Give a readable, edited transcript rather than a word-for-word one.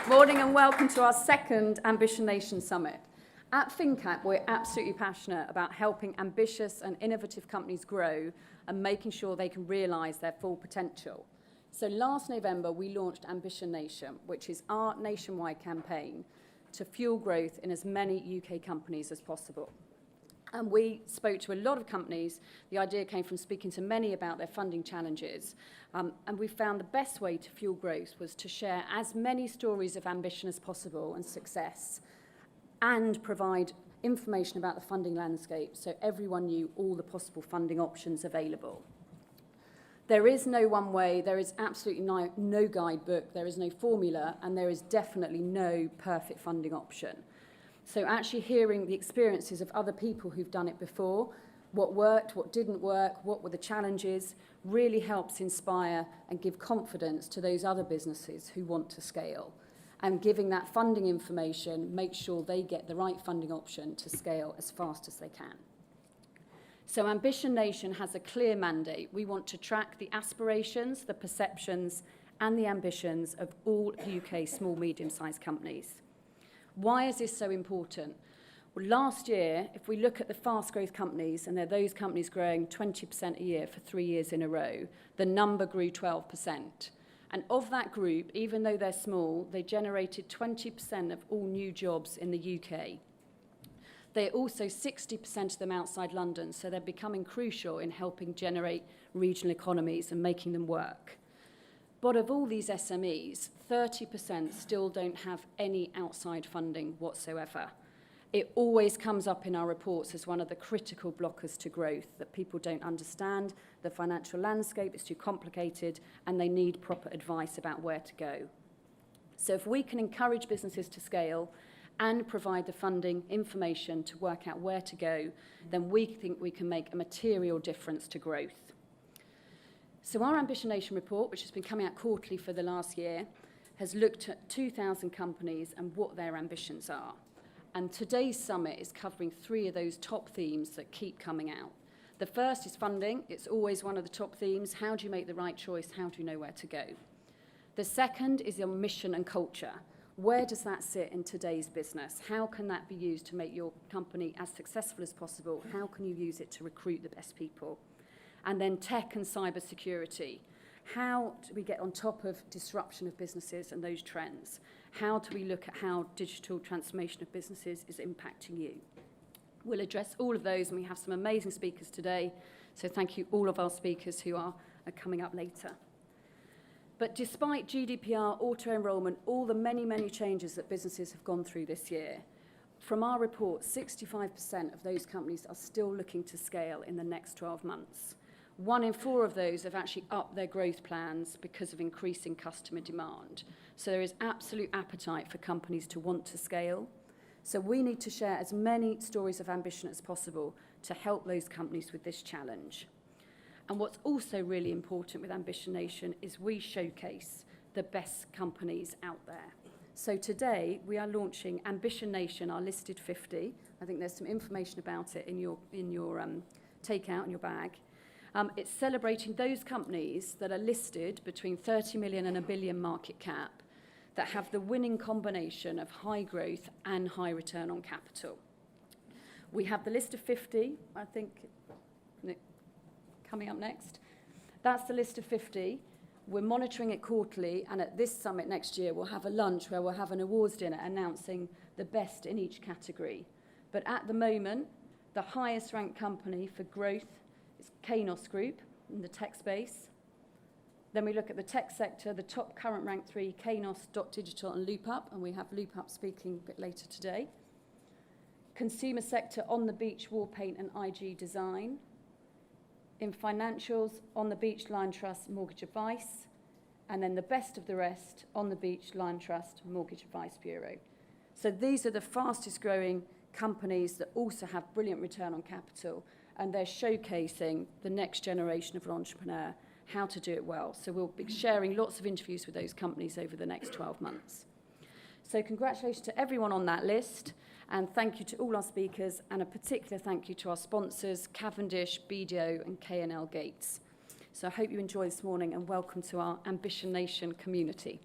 Morning and welcome to our second Ambition Nation Summit. At finnCap, we're absolutely passionate about helping ambitious and innovative companies grow and making sure they can realise their full potential. So last November, we launched Ambition Nation, which is our nationwide campaign to fuel growth in as many UK companies as possible. And we spoke to a lot of companies. The idea came from speaking to many about their funding challenges. And we found the best way to fuel growth was to share as many stories of ambition as possible and success, and provide information about the funding landscape so everyone knew all the possible funding options available. There is no one way, there is absolutely no guidebook, there is no formula, and there is definitely no perfect funding option. So actually hearing the experiences of other people who've done it before, what worked, what didn't work, what were the challenges, really helps inspire and give confidence to those other businesses who want to scale. And giving that funding information makes sure they get the right funding option to scale as fast as they can. So Ambition Nation has a clear mandate. We want to track the aspirations, the perceptions, and the ambitions of all UK small, medium-sized companies. Why is this so important? Well, last year, if we look at the fast growth companies, and they're those companies growing 20% a year for 3 years in a row, the number grew 12%. And of that group, even though they're small, they generated 20% of all new jobs in the UK. They're also 60% of them outside London, so they're becoming crucial in helping generate regional economies and making them work. But of all these SMEs, 30% still don't have any outside funding whatsoever. It always comes up in our reports as one of the critical blockers to growth, that people don't understand the financial landscape, it's too complicated, and they need proper advice about where to go. So if we can encourage businesses to scale and provide the funding information to work out where to go, then we think we can make a material difference to growth. So our Ambition Nation report, which has been coming out quarterly for the last year, has looked at 2,000 companies and what their ambitions are. And today's summit is covering 3 of those top themes that keep coming out. The first is funding. It's always one of the top themes. How do you make the right choice? How do you know where to go? The second is your mission and culture. Where does that sit in today's business? How can that be used to make your company as successful as possible? How can you use it to recruit the best people? And then tech and cyber security. How do we get on top of disruption of businesses and those trends? How do we look at how digital transformation of businesses is impacting you? We'll address all of those, and we have some amazing speakers today. So thank you all of our speakers who are coming up later. But despite GDPR, auto-enrollment, all the many, many changes that businesses have gone through this year, from our report, 65% of those companies are still looking to scale in the next 12 months. 1 in 4 of those have actually upped their growth plans because of increasing customer demand. So there is absolute appetite for companies to want to scale. So we need to share as many stories of ambition as possible to help those companies with this challenge. And what's also really important with Ambition Nation is we showcase the best companies out there. So today we are launching Ambition Nation, our listed 50. I think there's some information about it in your takeout in your bag. It's celebrating those companies that are listed between 30 million and 1 billion market cap that have the winning combination of high growth and high return on capital. We have the list of 50, I think, coming up next. That's the list of 50. We're monitoring it quarterly, and at this summit next year, we'll have a lunch where we'll have an awards dinner announcing the best in each category. But at the moment, the highest ranked company for growth is Kainos Group in the tech space. Then we look at the tech sector, the top current ranked 3, Kainos, Digital and LoopUp, and we have LoopUp speaking a bit later today. Consumer sector, On the Beach, Warpaint and IG Design. In financials, On the Beach, Lion Trust, Mortgage Advice. And then the best of the rest, On the Beach, Lion Trust, Mortgage Advice Bureau. So these are the fastest growing companies that also have brilliant return on capital, and they're showcasing the next generation of an entrepreneur, how to do it well. So we'll be sharing lots of interviews with those companies over the next 12 months. So congratulations to everyone on that list. And thank you to all our speakers, and a particular thank you to our sponsors, Cavendish, BDO and K&L Gates. So I hope you enjoy this morning, and welcome to our Ambition Nation community.